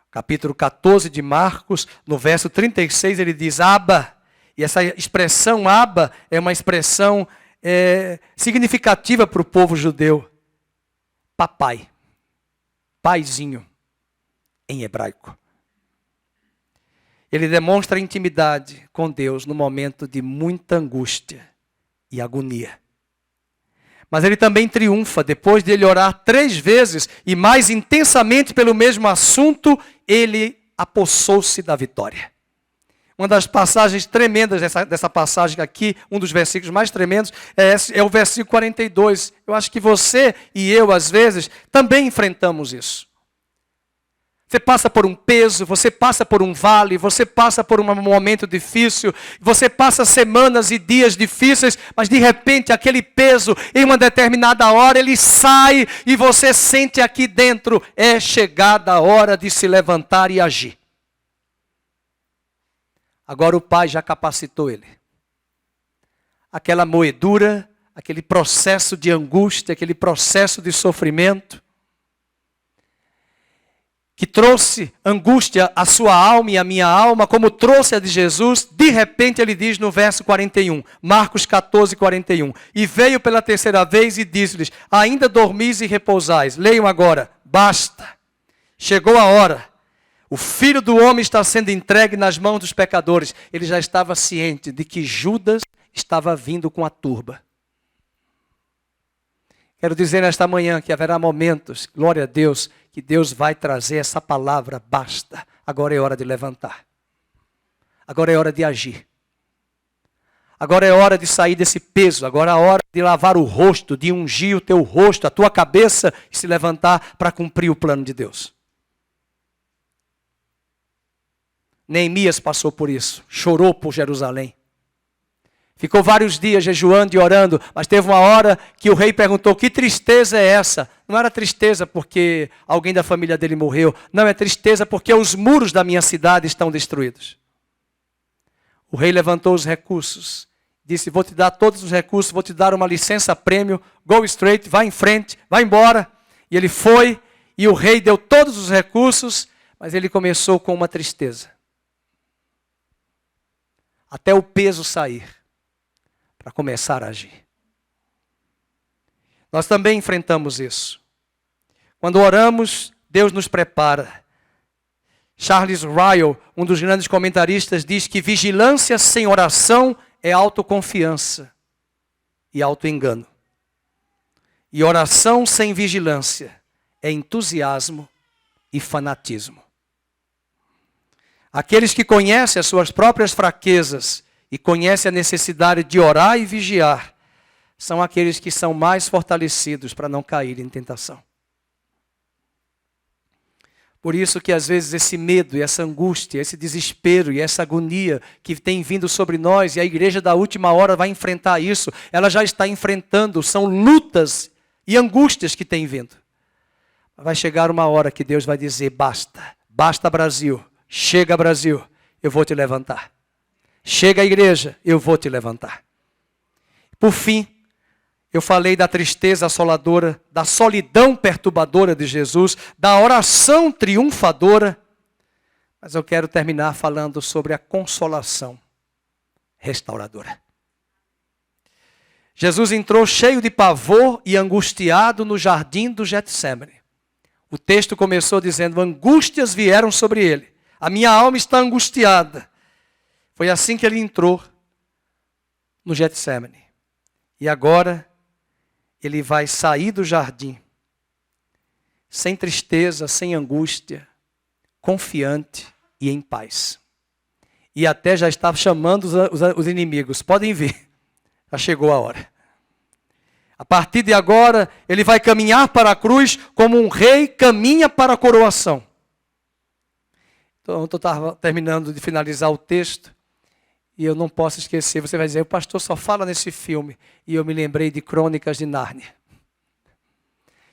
Capítulo 14 de Marcos, no verso 36, ele diz Abba. E essa expressão Abba é uma expressão significativa para o povo judeu. Papai. Paizinho, em hebraico. Ele demonstra intimidade com Deus no momento de muita angústia e agonia. Mas ele também triunfa, depois de ele orar 3 vezes e mais intensamente pelo mesmo assunto, ele apossou-se da vitória. Uma das passagens tremendas dessa passagem aqui, um dos versículos mais tremendos, é o versículo 42. Eu acho que você e eu, às vezes, também enfrentamos isso. Você passa por um peso, você passa por um vale, você passa por um momento difícil, você passa semanas e dias difíceis, mas de repente aquele peso, em uma determinada hora, ele sai e você sente aqui dentro, é chegada a hora de se levantar e agir. Agora o Pai já capacitou ele. Aquela moedura, aquele processo de angústia, aquele processo de sofrimento, que trouxe angústia à sua alma e à minha alma, como trouxe a de Jesus, de repente ele diz no verso 41, Marcos 14, 41, e veio pela terceira vez e disse-lhes, ainda dormis e repousais. Leiam agora, basta, chegou a hora, o Filho do Homem está sendo entregue nas mãos dos pecadores. Ele já estava ciente de que Judas estava vindo com a turba. Quero dizer nesta manhã que haverá momentos, glória a Deus, que Deus vai trazer essa palavra, basta. Agora é hora de levantar. Agora é hora de agir. Agora é hora de sair desse peso. Agora é hora de lavar o rosto, de ungir o teu rosto, a tua cabeça e se levantar para cumprir o plano de Deus. Neemias passou por isso, chorou por Jerusalém. Ficou vários dias jejuando e orando, mas teve uma hora que o rei perguntou, que tristeza é essa? Não era tristeza porque alguém da família dele morreu, não, é tristeza porque os muros da minha cidade estão destruídos. O rei levantou os recursos, disse, vou te dar todos os recursos, vou te dar uma licença-prêmio, go straight, vai em frente, vai embora. E ele foi, e o rei deu todos os recursos, mas ele começou com uma tristeza. Até o peso sair. Para começar a agir. Nós também enfrentamos isso. Quando oramos, Deus nos prepara. Charles Ryle, um dos grandes comentaristas, diz que vigilância sem oração é autoconfiança e autoengano. E oração sem vigilância é entusiasmo e fanatismo. Aqueles que conhecem as suas próprias fraquezas e conhecem a necessidade de orar e vigiar, são aqueles que são mais fortalecidos para não cair em tentação. Por isso que às vezes esse medo, e essa angústia, esse desespero e essa agonia que tem vindo sobre nós, e a igreja da última hora vai enfrentar isso, ela já está enfrentando, são lutas e angústias que têm vindo. Vai chegar uma hora que Deus vai dizer, basta, basta Brasil, chega Brasil, eu vou te levantar. Chega a igreja, eu vou te levantar. Por fim, eu falei da tristeza assoladora, da solidão perturbadora de Jesus, da oração triunfadora, mas eu quero terminar falando sobre a consolação restauradora. Jesus entrou cheio de pavor e angustiado no jardim do Getsemane. O texto começou dizendo: angústias vieram sobre ele. A minha alma está angustiada. Foi assim que ele entrou no Getsemane. E agora ele vai sair do jardim, sem tristeza, sem angústia, confiante e em paz. E até já está chamando os inimigos. Podem vir. Já chegou a hora. A partir de agora, ele vai caminhar para a cruz como um rei caminha para a coroação. Então, eu estava terminando de finalizar o texto e eu não posso esquecer. Você vai dizer: o pastor só fala nesse filme. E eu me lembrei de Crônicas de Nárnia.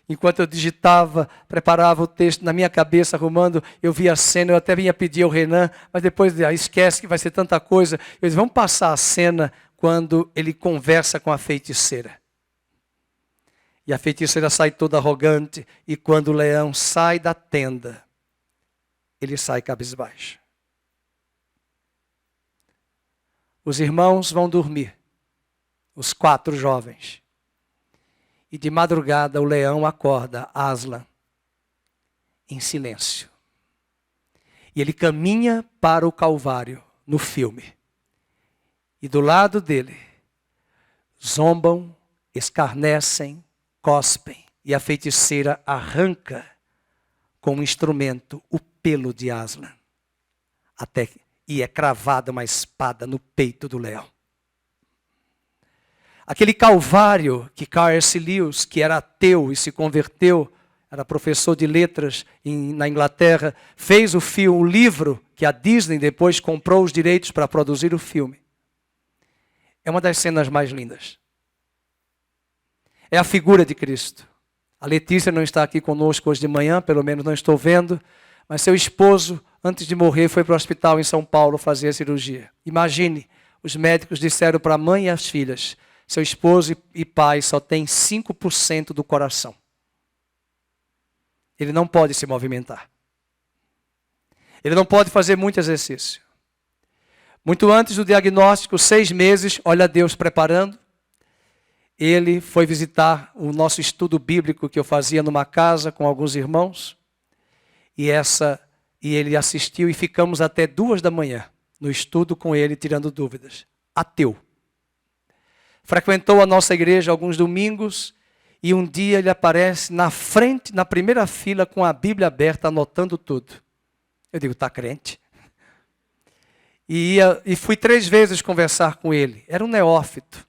Enquanto eu digitava, preparava o texto na minha cabeça, arrumando, eu via a cena, eu até vinha pedir ao Renan, mas depois esquece que vai ser tanta coisa. Eu disse: vamos passar a cena quando ele conversa com a feiticeira. E a feiticeira sai toda arrogante, e quando o leão sai da tenda, ele sai cabisbaixo. Os irmãos vão dormir, os 4 jovens. E de madrugada o leão acorda Aslan em silêncio. E ele caminha para o Calvário, no filme. E do lado dele, zombam, escarnecem, cospem. E a feiticeira arranca com um instrumento o pelo de Aslan. E é cravada uma espada no peito do leão. Aquele Calvário que C.S. Lewis, que era ateu e se converteu, era professor de letras na Inglaterra, fez o livro que a Disney depois comprou os direitos para produzir o filme. É uma das cenas mais lindas. É a figura de Cristo. A Letícia não está aqui conosco hoje de manhã, pelo menos não estou vendo, mas seu esposo, antes de morrer, foi para o hospital em São Paulo fazer a cirurgia. Imagine, os médicos disseram para a mãe e as filhas: seu esposo e pai só tem 5% do coração. Ele não pode se movimentar. Ele não pode fazer muito exercício. Muito antes do diagnóstico, 6 meses, olha Deus preparando. Ele foi visitar o nosso estudo bíblico que eu fazia numa casa com alguns irmãos. E ele assistiu e ficamos até 2 da manhã no estudo com ele, tirando dúvidas. Ateu. Frequentou a nossa igreja alguns domingos e um dia ele aparece na frente, na primeira fila, com a Bíblia aberta, anotando tudo. Eu digo: está crente? E fui 3 vezes conversar com ele. Era um neófito,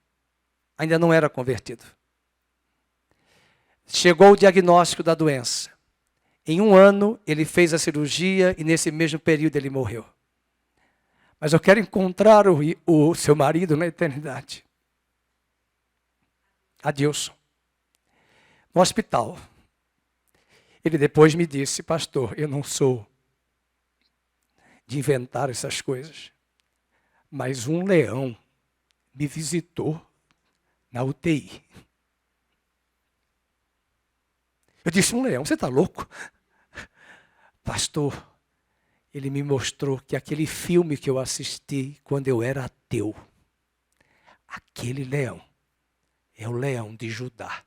ainda não era convertido. Chegou o diagnóstico da doença. Em 1 ano ele fez a cirurgia e nesse mesmo período ele morreu. Mas eu quero encontrar o seu marido na eternidade. Adilson, no hospital. Ele depois me disse: pastor, eu não sou de inventar essas coisas, mas um leão me visitou na UTI. Eu disse: um leão? Você está louco? Pastor, ele me mostrou que aquele filme que eu assisti quando eu era ateu, aquele leão é o leão de Judá.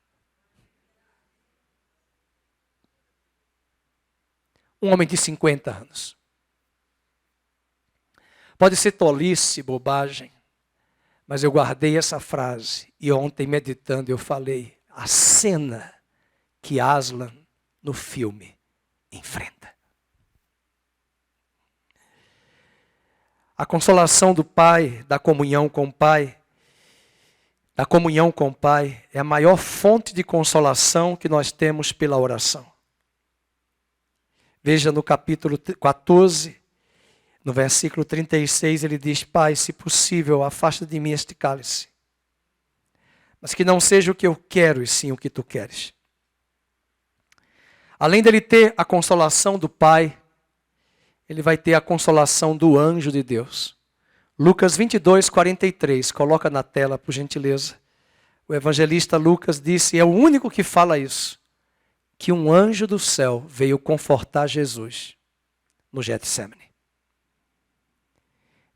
Um homem de 50 anos. Pode ser tolice, bobagem, mas eu guardei essa frase e ontem, meditando, eu falei: a cena que Aslan, no filme, enfrenta. A consolação do Pai, da comunhão com o Pai, é a maior fonte de consolação que nós temos pela oração. Veja no capítulo 14, no versículo 36, ele diz: Pai, se possível, afasta de mim este cálice. Mas que não seja o que eu quero, e sim o que tu queres. Além dele ter a consolação do Pai, ele vai ter a consolação do anjo de Deus. Lucas 22, 43, coloca na tela, por gentileza. O evangelista Lucas disse, é o único que fala isso, que um anjo do céu veio confortar Jesus no Getsemane.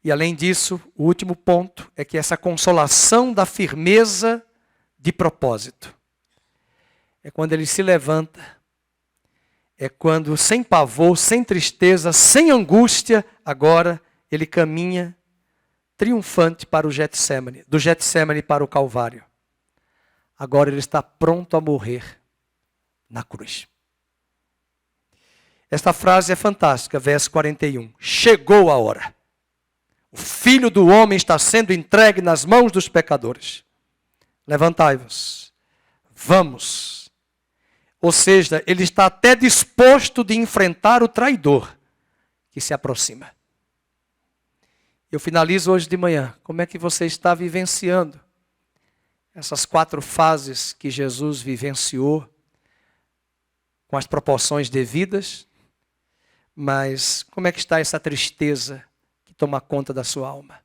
E além disso, o último ponto é que essa consolação da firmeza de propósito é quando ele se levanta, é quando sem pavor, sem tristeza, sem angústia, agora ele caminha triunfante para o Getsemane, do Getsemane para o Calvário. Agora ele está pronto a morrer na cruz. Esta frase é fantástica, verso 41. Chegou a hora. O Filho do Homem está sendo entregue nas mãos dos pecadores. Levantai-vos. Vamos. Ou seja, ele está até disposto de enfrentar o traidor que se aproxima. Eu finalizo hoje de manhã. Como é que você está vivenciando essas 4 fases que Jesus vivenciou com as proporções devidas? Mas como é que está essa tristeza que toma conta da sua alma?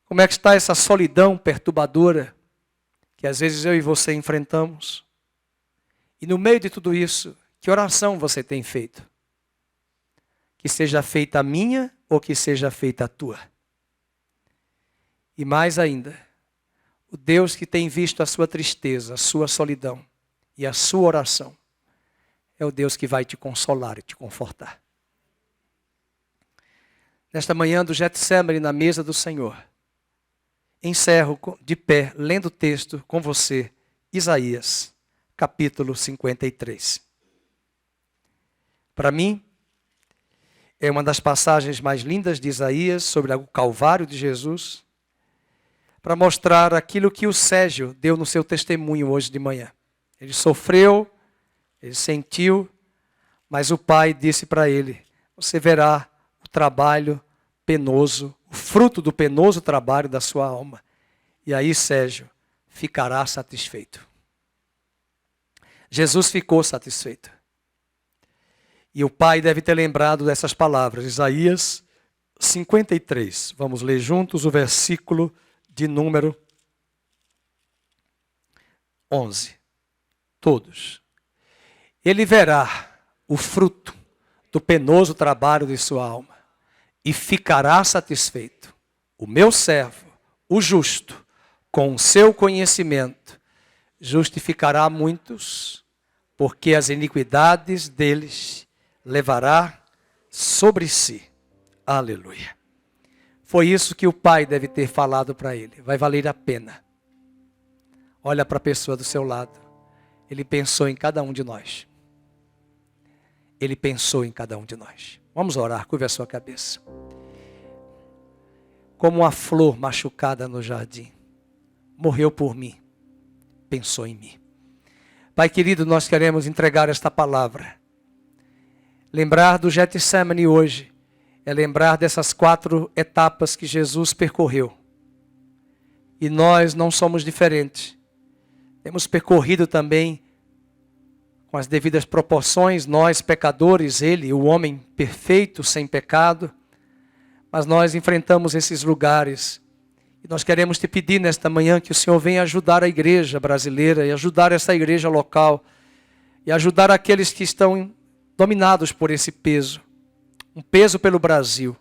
Como é que está essa solidão perturbadora que às vezes eu e você enfrentamos? E no meio de tudo isso, que oração você tem feito? Que seja feita a minha ou que seja feita a tua? E mais ainda, o Deus que tem visto a sua tristeza, a sua solidão e a sua oração, é o Deus que vai te consolar e te confortar. Nesta manhã do Getsemane, na mesa do Senhor, encerro de pé, lendo o texto com você, Isaías, capítulo 53. Para mim, é uma das passagens mais lindas de Isaías sobre o Calvário de Jesus, para mostrar aquilo que o Sérgio deu no seu testemunho hoje de manhã. Ele sofreu, ele sentiu, mas o Pai disse para ele, você verá o trabalho penoso, o fruto do penoso trabalho da sua alma. E aí, Sérgio, ficará satisfeito. Jesus ficou satisfeito. E o Pai deve ter lembrado dessas palavras, Isaías 53. Vamos ler juntos o versículo de número 11. Todos. Ele verá o fruto do penoso trabalho de sua alma e ficará satisfeito. O meu servo, o justo, com o seu conhecimento, justificará muitos, porque as iniquidades deles levará sobre si. Aleluia. Foi isso que o Pai deve ter falado para ele. Vai valer a pena. Olha para a pessoa do seu lado. Ele pensou em cada um de nós. Ele pensou em cada um de nós. Vamos orar, curva a sua cabeça. Como uma flor machucada no jardim, morreu por mim, pensou em mim. Pai querido, nós queremos entregar esta palavra. Lembrar do Getsemane hoje é lembrar dessas 4 etapas que Jesus percorreu. E nós não somos diferentes. Temos percorrido também com as devidas proporções, nós pecadores, ele, o homem perfeito, sem pecado. Mas nós enfrentamos esses lugares. E nós queremos te pedir nesta manhã que o Senhor venha ajudar a igreja brasileira e ajudar essa igreja local. E ajudar aqueles que estão dominados por esse peso. Um peso pelo Brasil.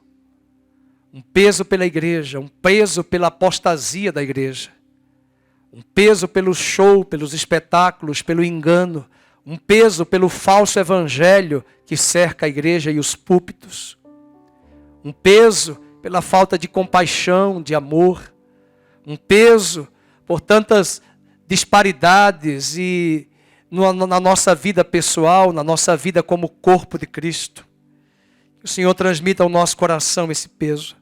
Um peso pela igreja. Um peso pela apostasia da igreja. Um peso pelo show, pelos espetáculos, pelo engano. Um peso pelo falso evangelho que cerca a igreja e os púlpitos. Um peso pela falta de compaixão, de amor. Um peso por tantas disparidades e na nossa vida pessoal, na nossa vida como corpo de Cristo. Que o Senhor transmita ao nosso coração esse peso.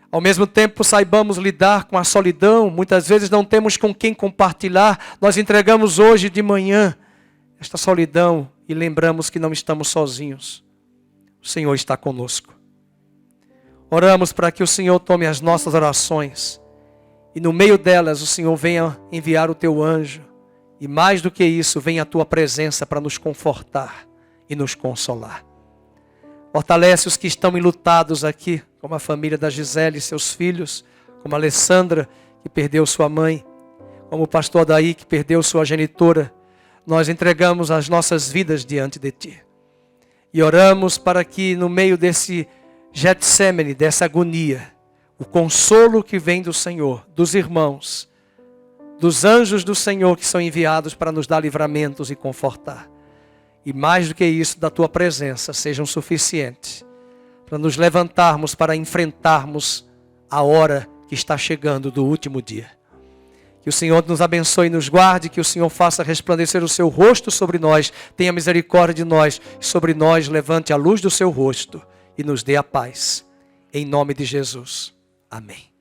Ao mesmo tempo, saibamos lidar com a solidão. Muitas vezes não temos com quem compartilhar. Nós entregamos hoje de manhã esta solidão e lembramos que não estamos sozinhos. O Senhor está conosco. Oramos para que o Senhor tome as nossas orações e no meio delas o Senhor venha enviar o teu anjo. E mais do que isso, venha a tua presença para nos confortar e nos consolar. Fortalece os que estão enlutados aqui, como a família da Gisele e seus filhos, como a Alessandra, que perdeu sua mãe, como o pastor Daí, que perdeu sua genitora. Nós entregamos as nossas vidas diante de ti. E oramos para que no meio desse Getsêmani, dessa agonia, o consolo que vem do Senhor, dos irmãos, dos anjos do Senhor que são enviados para nos dar livramentos e confortar. E mais do que isso, da tua presença sejam suficientes para nos levantarmos, para enfrentarmos a hora que está chegando do último dia. Que o Senhor nos abençoe e nos guarde, que o Senhor faça resplandecer o seu rosto sobre nós, tenha misericórdia de nós, sobre nós levante a luz do seu rosto e nos dê a paz. Em nome de Jesus. Amém.